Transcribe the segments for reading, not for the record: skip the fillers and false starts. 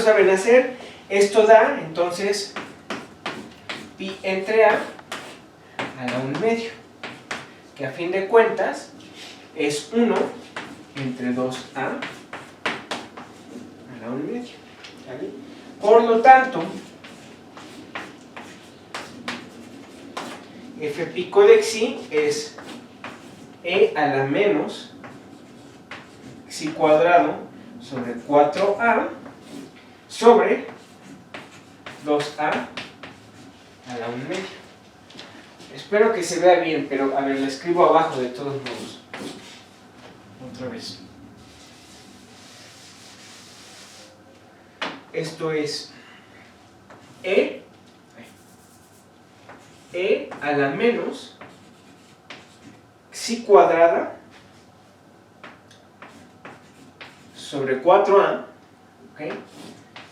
saben hacer. Esto da, entonces, pi entre a la 1/2, que a fin de cuentas es 1 entre 2a la 1/2. ¿Vale? Por lo tanto, f pico de xi es e a la menos xi cuadrado sobre 4a sobre 2a a la 1/2. Espero que se vea bien, pero a ver, lo escribo abajo de todos modos. Otra vez. Esto es e a la menos xi cuadrada sobre 4a, ¿ok?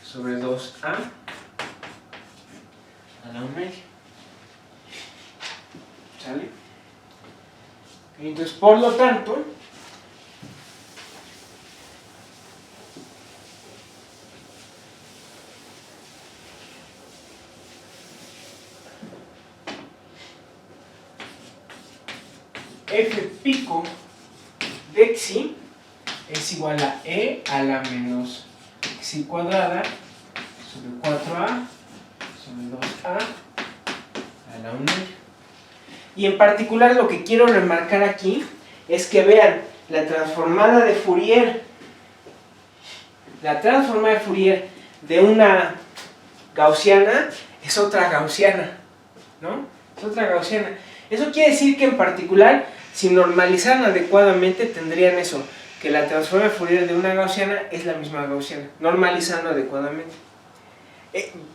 Sobre 2a a la 1/2. ¿Sale? Entonces, por lo tanto, f pico de xi es igual a e a la menos xi cuadrada sobre 4a sobre 2a a la 1/2. Y en particular lo que quiero remarcar aquí es que vean la transformada de Fourier. La transformada de Fourier de una gaussiana es otra gaussiana, ¿no? Es otra gaussiana. Eso quiere decir que en particular, si normalizaran adecuadamente, tendrían eso, que la transformada de Fourier de una gaussiana es la misma gaussiana, normalizando adecuadamente.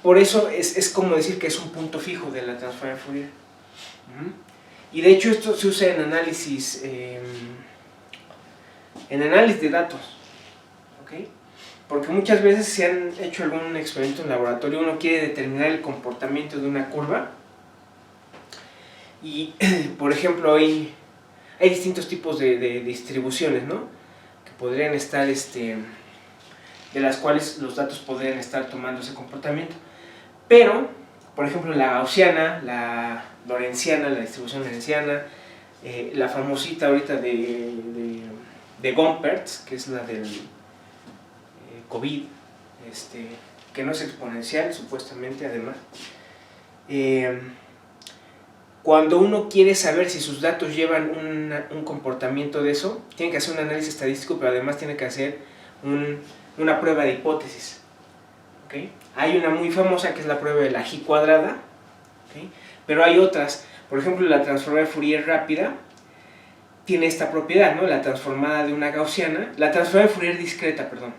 Por eso es como decir que es un punto fijo de la transformada de Fourier. Y de hecho esto se usa en análisis de datos, ¿ok? Porque muchas veces se han hecho algún experimento en laboratorio, uno quiere determinar el comportamiento de una curva y, por ejemplo, hay distintos tipos de distribuciones, ¿no? Que podrían estar, de las cuales los datos podrían estar tomando ese comportamiento. Pero, por ejemplo, la gaussiana, la lorentziana, la distribución lorentziana, la famosita ahorita de Gompertz, que es la del COVID, que no es exponencial, supuestamente, además. Cuando uno quiere saber si sus datos llevan un comportamiento de eso, tiene que hacer un análisis estadístico, pero además tiene que hacer una prueba de hipótesis. ¿Okay? Hay una muy famosa que es la prueba de la G cuadrada, ¿okay? Pero hay otras. Por ejemplo, la transformada de Fourier rápida tiene esta propiedad, ¿no? La transformada de una gaussiana, la transformada de Fourier discreta, perdón.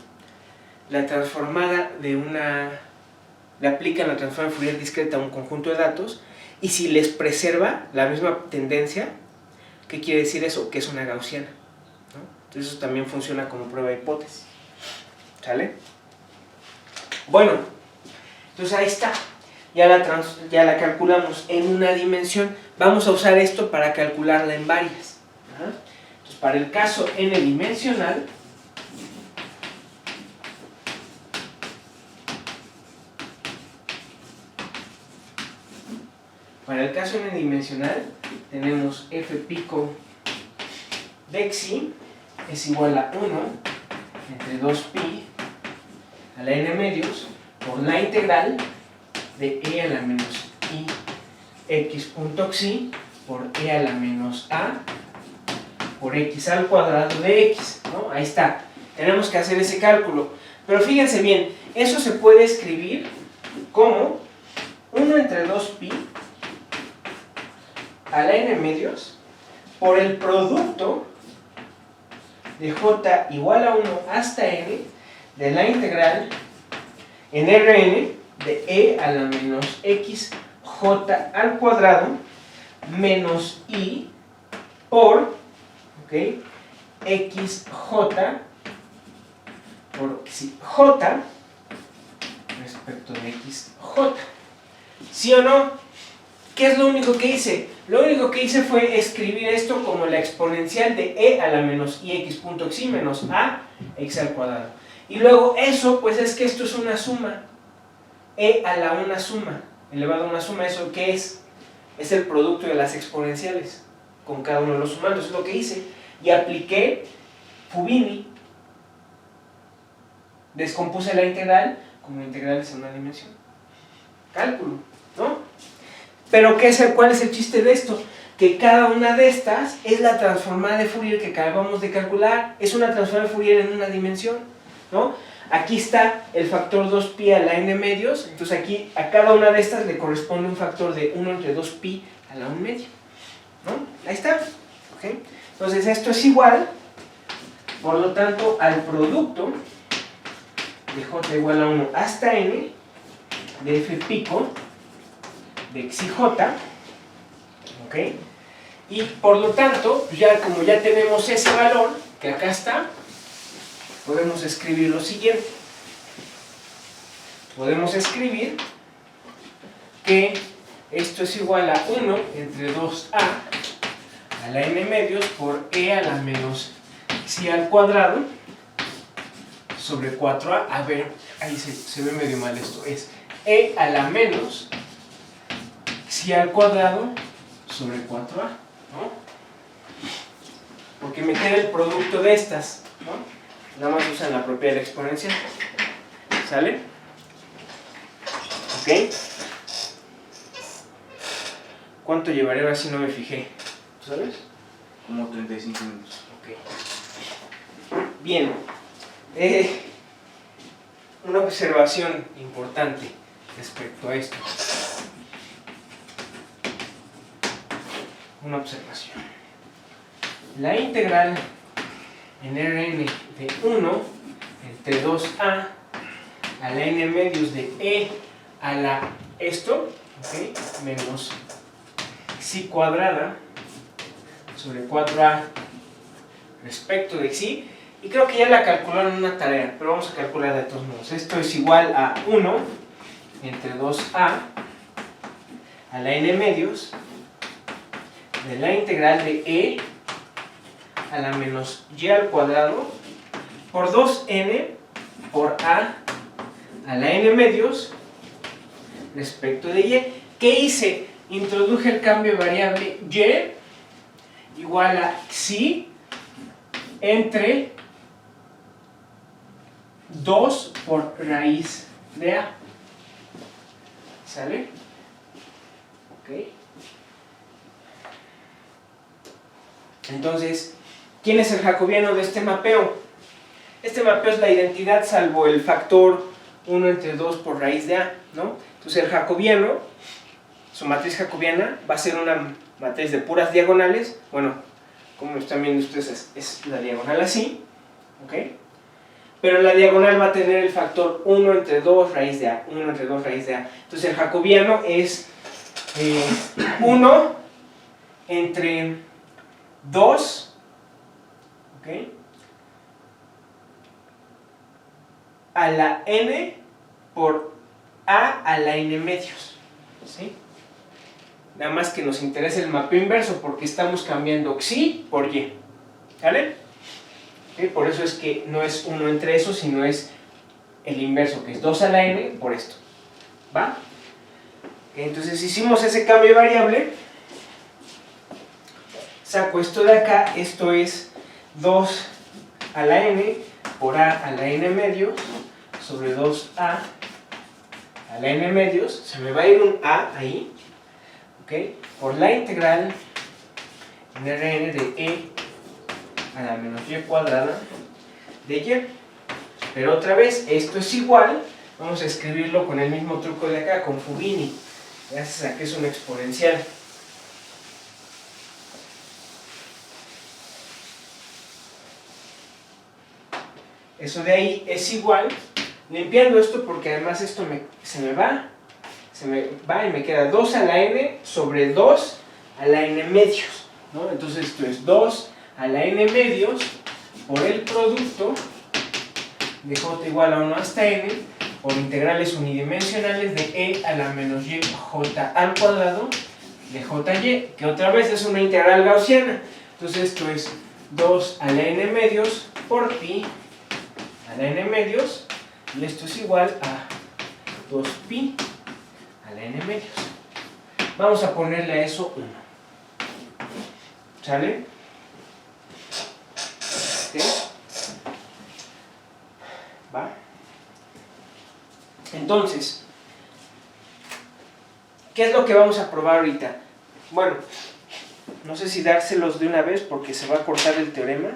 La transformada de una... le aplican la transformada de Fourier discreta a un conjunto de datos y si les preserva la misma tendencia, ¿qué quiere decir eso? Que es una gaussiana, ¿no? Entonces eso también funciona como prueba de hipótesis. ¿Sale? Bueno, entonces ahí está. Ya la calculamos en una dimensión. Vamos a usar esto para calcularla en varias. Entonces, para el caso n-dimensional, tenemos f pico de xi es igual a 1 entre 2pi a la n medios por la integral de e a la menos i x punto xi por e a la menos a por x al cuadrado de x, ¿no? Ahí está. Tenemos que hacer ese cálculo. Pero fíjense bien, eso se puede escribir como 1 entre 2pi a la n medios por el producto de j igual a 1 hasta n de la integral en Rn de e a la menos x j al cuadrado menos i por, ¿okay?, xj por j respecto de xj. ¿Sí o no? ¿Qué es lo único que hice? Lo único que hice fue escribir esto como la exponencial de e a la menos ix punto xi menos a x al cuadrado. Y luego eso, pues es que esto es una suma. E a la una suma, elevado a una suma, ¿eso qué es? Es el producto de las exponenciales con cada uno de los sumandos, es lo que hice. Y apliqué Fubini, descompuse la integral como integrales en una dimensión. Cálculo, ¿no? Pero ¿cuál es el chiste de esto? Que cada una de estas es la transformada de Fourier que acabamos de calcular. Es una transformada de Fourier en una dimensión, ¿no? Aquí está el factor 2pi a la n medios, entonces aquí a cada una de estas le corresponde un factor de 1 entre 2pi a la 1 medio, ¿no? Ahí está, ¿ok? Entonces esto es igual, por lo tanto, al producto de j igual a 1 hasta n de f pico de x y j, ¿ok? Y por lo tanto, ya como ya tenemos ese valor, que acá está, podemos escribir lo siguiente. Podemos escribir que esto es igual a 1 entre 2a a la n medios por e a la menos xi al cuadrado sobre 4a. A ver, ahí se ve medio mal esto. Es e a la menos xi al cuadrado sobre 4a, ¿no? Porque me queda el producto de estas, ¿no? Nada más usan la propiedad exponencial. ¿Sale? ¿Ok? ¿Cuánto llevaré ahora si no me fijé? ¿Sabes? Como 35 minutos. Ok. Bien. Una observación importante respecto a esto. Una observación. La integral en Rn de 1 entre 2a a la n medios de e a la esto, ¿okay? Menos xi cuadrada sobre 4a respecto de xi, y creo que ya la calcularon en una tarea, pero vamos a calcular de todos modos. Esto es igual a 1 entre 2a a la n medios de la integral de e a la menos y al cuadrado por 2n por a la n medios respecto de y. ¿Qué hice? Introduje el cambio de variable y igual a xi entre 2 por raíz de a. ¿Sale? Ok. Entonces, ¿quién es el jacobiano de este mapeo? Este mapeo es la identidad salvo el factor 1 entre 2 por raíz de a, ¿no? Entonces el jacobiano, su matriz jacobiana, va a ser una matriz de puras diagonales. Bueno, como están viendo ustedes, es la diagonal así, ¿ok? Pero la diagonal va a tener el factor 1 entre 2 raíz de a, 1 entre 2 raíz de a. Entonces el jacobiano es 1 entre 2, ¿ok? A la n por a la n medios, ¿sí? Nada más que nos interesa el mapeo inverso porque estamos cambiando xi por y, ¿vale? ¿Okay? Por eso es que no es 1 entre eso, sino es el inverso, que es 2 a la n por esto, ¿va? ¿Okay? Entonces hicimos ese cambio de variable, saco esto de acá, esto es 2 a la n por a la n medios sobre 2a a la n medios, se me va a ir un a ahí, ¿ok? Por la integral en Rn de e a la menos y cuadrada de y. Pero otra vez, esto es igual, vamos a escribirlo con el mismo truco de acá, con Fubini, gracias a que es una exponencial. Eso de ahí es igual, limpiando esto porque además esto se me va y me queda 2 a la n sobre 2 a la n medios, ¿no? Entonces esto es 2 a la n medios por el producto de j igual a 1 hasta n por integrales unidimensionales de e a la menos y j al cuadrado de jy, que otra vez es una integral gaussiana. Entonces esto es 2 a la n medios por pi a la n medios, y esto es igual a 2pi a la n medios. Vamos a ponerle a eso 1. ¿Sale? ¿Ok? ¿Va? Entonces, ¿qué es lo que vamos a probar ahorita? Bueno, no sé si dárselos de una vez porque se va a cortar el teorema,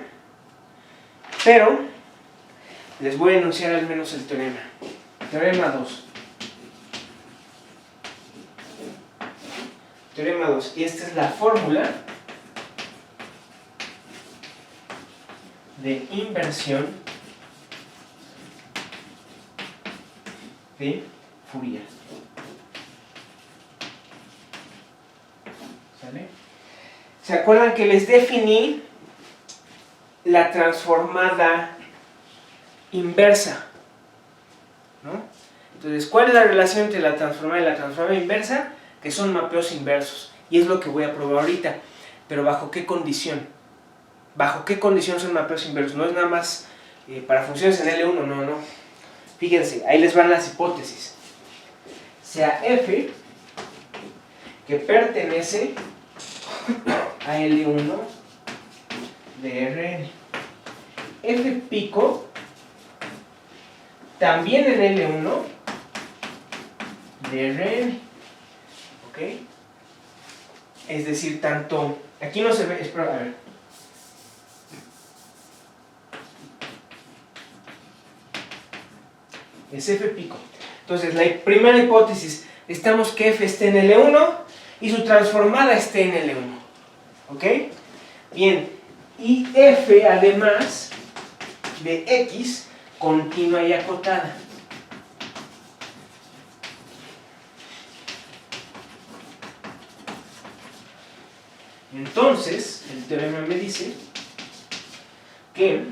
pero les voy a enunciar al menos el teorema. Teorema 2. Teorema 2. Y esta es la fórmula de inversión de Fourier. ¿Sale? ¿Se acuerdan que les definí la transformada inversa? ¿No? Entonces, ¿cuál es la relación entre la transformada y la transformada inversa? Que son mapeos inversos. Y es lo que voy a probar ahorita. Pero ¿bajo qué condición? ¿Bajo qué condición son mapeos inversos? No es nada más para funciones en L1, no. Fíjense, ahí les van las hipótesis. Sea f que pertenece a L1 de Rn. F pico también en L1 de Rn. ¿Ok? Es decir, tanto... Aquí no se ve... Espera, a ver. Es f pico. Entonces, la primera hipótesis, estamos que f esté en L1 y su transformada esté en L1. ¿Ok? Bien, y f además de x continua y acotada. Entonces, el teorema me dice que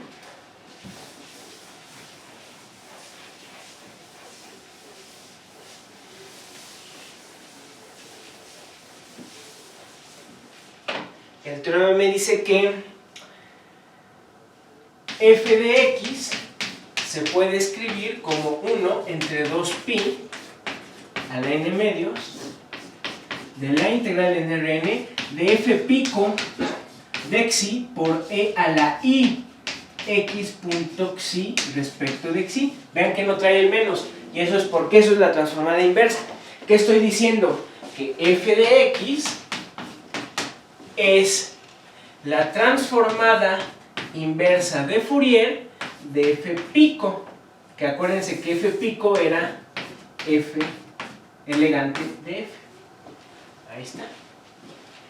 f de x se puede escribir como 1 entre 2pi a la n medios de la integral en Rn de f pico de xi por e a la i x punto xi respecto de xi. Vean que no trae el menos, y eso es porque eso es la transformada inversa. ¿Qué estoy diciendo? Que f de x es la transformada inversa de Fourier de f pico, que acuérdense que f pico era f elegante de f. Ahí está.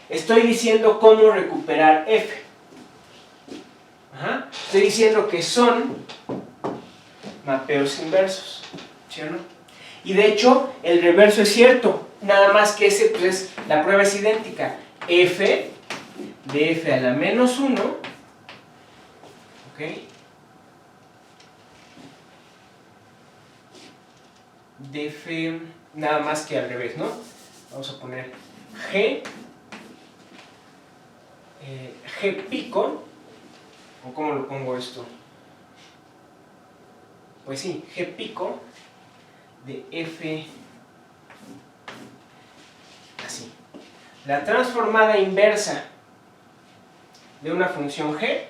Estoy diciendo cómo recuperar f. Estoy diciendo que son mapeos inversos, ¿sí o no? Y de hecho, el reverso es cierto, nada más que ese, pues la prueba es idéntica. F de f a la menos 1, ¿ok? De f, nada más que al revés, ¿no? Vamos a poner g, g pico, ¿o cómo lo pongo esto? Pues sí, g pico de f, así. La transformada inversa de una función g,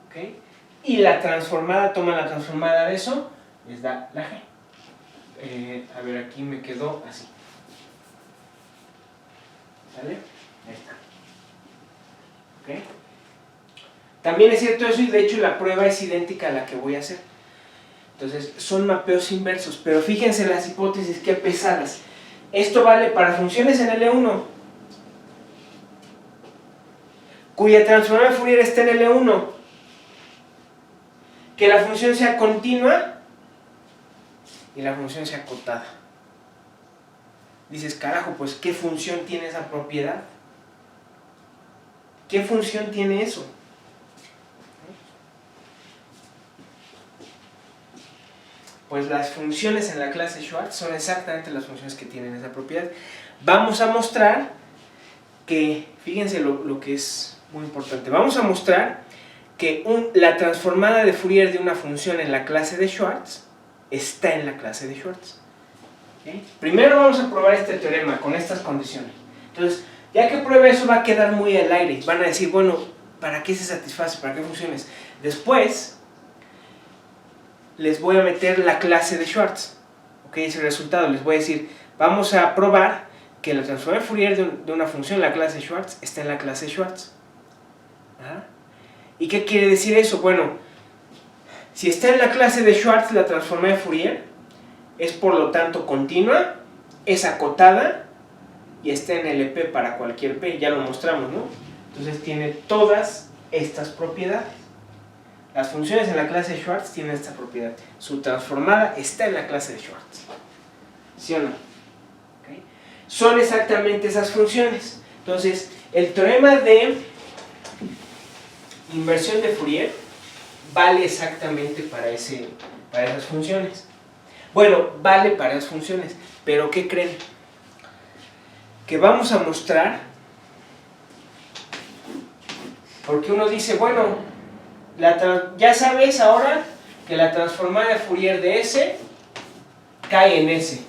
¿ok? Y la transformada, toma la transformada de eso, les da la g. A ver, aquí me quedó así. ¿Sale? Ahí está. ¿Ok? También es cierto eso, y de hecho la prueba es idéntica a la que voy a hacer. Entonces, son mapeos inversos, pero fíjense las hipótesis, qué pesadas. Esto vale para funciones en L1, cuya transformada de Fourier está en L1, que la función sea continua y la función sea acotada. Dices, carajo, pues ¿qué función tiene esa propiedad? ¿Qué función tiene eso? Pues las funciones en la clase Schwartz son exactamente las funciones que tienen esa propiedad. Vamos a mostrar que, fíjense lo que es muy importante, vamos a mostrar que la transformada de Fourier de una función en la clase de Schwartz está en la clase de Schwartz. ¿Okay? Primero vamos a probar este teorema con estas condiciones. Entonces, ya que pruebe eso va a quedar muy al aire. Van a decir, bueno, ¿para qué se satisface? ¿Para qué funciones? Después, les voy a meter la clase de Schwartz. ¿Okay? Ese resultado, les voy a decir, vamos a probar que la transformada de Fourier de una función en la clase de Schwartz está en la clase de Schwartz. ¿Ah? ¿Y qué quiere decir eso? Bueno, si está en la clase de Schwartz la transformada de Fourier, es por lo tanto continua, es acotada y está en LP para cualquier P, ya lo mostramos, ¿no? Entonces tiene todas estas propiedades. Las funciones en la clase de Schwartz tienen esta propiedad. Su transformada está en la clase de Schwartz. ¿Sí o no? ¿Okay? Son exactamente esas funciones. Entonces, el teorema de inversión de Fourier vale exactamente para esas funciones. Bueno, vale para esas funciones, pero ¿qué creen? Que vamos a mostrar, porque uno dice, bueno, ya sabes ahora que la transformada de Fourier de S cae en S,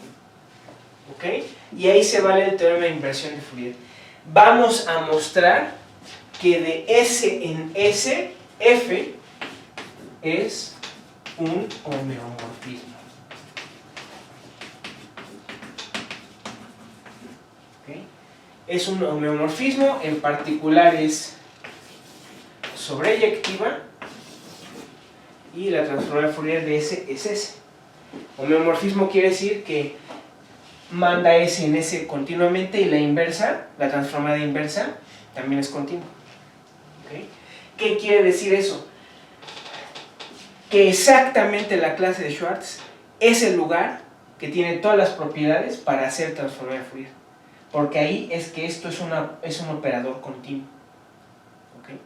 ¿ok? Y ahí se vale el teorema de inversión de Fourier. Vamos a mostrar que de S en S, F es un homeomorfismo. ¿Okay? Es un homeomorfismo, en particular es sobreyectiva y la transformada de Fourier de S es S. Homeomorfismo quiere decir que manda S en S continuamente y la inversa, la transformada inversa, también es continua. ¿Okay? ¿Qué quiere decir eso? Que exactamente la clase de Schwartz es el lugar que tiene todas las propiedades para hacer transformada de Fourier. Porque ahí es que esto es un operador continuo. ¿Okay?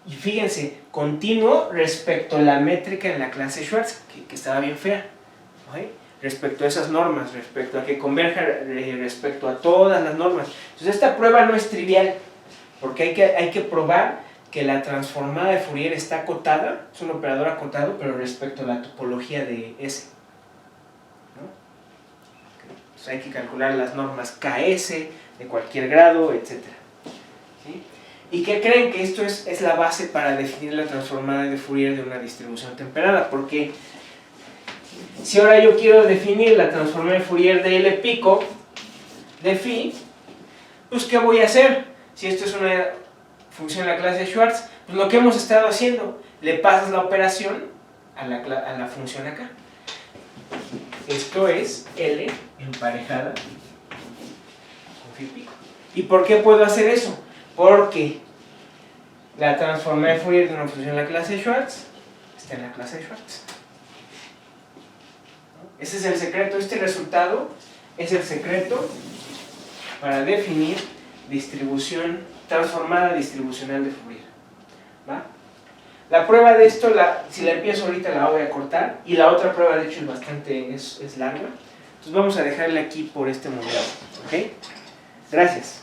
Y fíjense, continuo respecto a la métrica en la clase de Schwartz, que estaba bien fea. ¿Okay? Respecto a esas normas, respecto a que converja respecto a todas las normas. Entonces esta prueba no es trivial, porque hay que probar que la transformada de Fourier está acotada, es un operador acotado, pero respecto a la topología de S. ¿No? Entonces hay que calcular las normas KS de cualquier grado, etc. ¿Sí? ¿Y qué creen? Que esto es la base para definir la transformada de Fourier de una distribución temperada, porque si ahora yo quiero definir la transformada de Fourier de L pico de phi, pues ¿qué voy a hacer? Si esto es una función en la clase de Schwartz, pues lo que hemos estado haciendo, le pasas la operación a la función acá. Esto es L emparejada con phi pico. ¿Y por qué puedo hacer eso? Porque la transformada de Fourier de una función en la clase de Schwartz está en la clase de Schwartz. Ese es el secreto, este resultado es el secreto para definir distribución transformada distribucional de Fourier. ¿Va? La prueba de esto, si la empiezo ahorita la voy a cortar, y la otra prueba de hecho es larga, entonces vamos a dejarla aquí por este momento. ¿Ok? Gracias.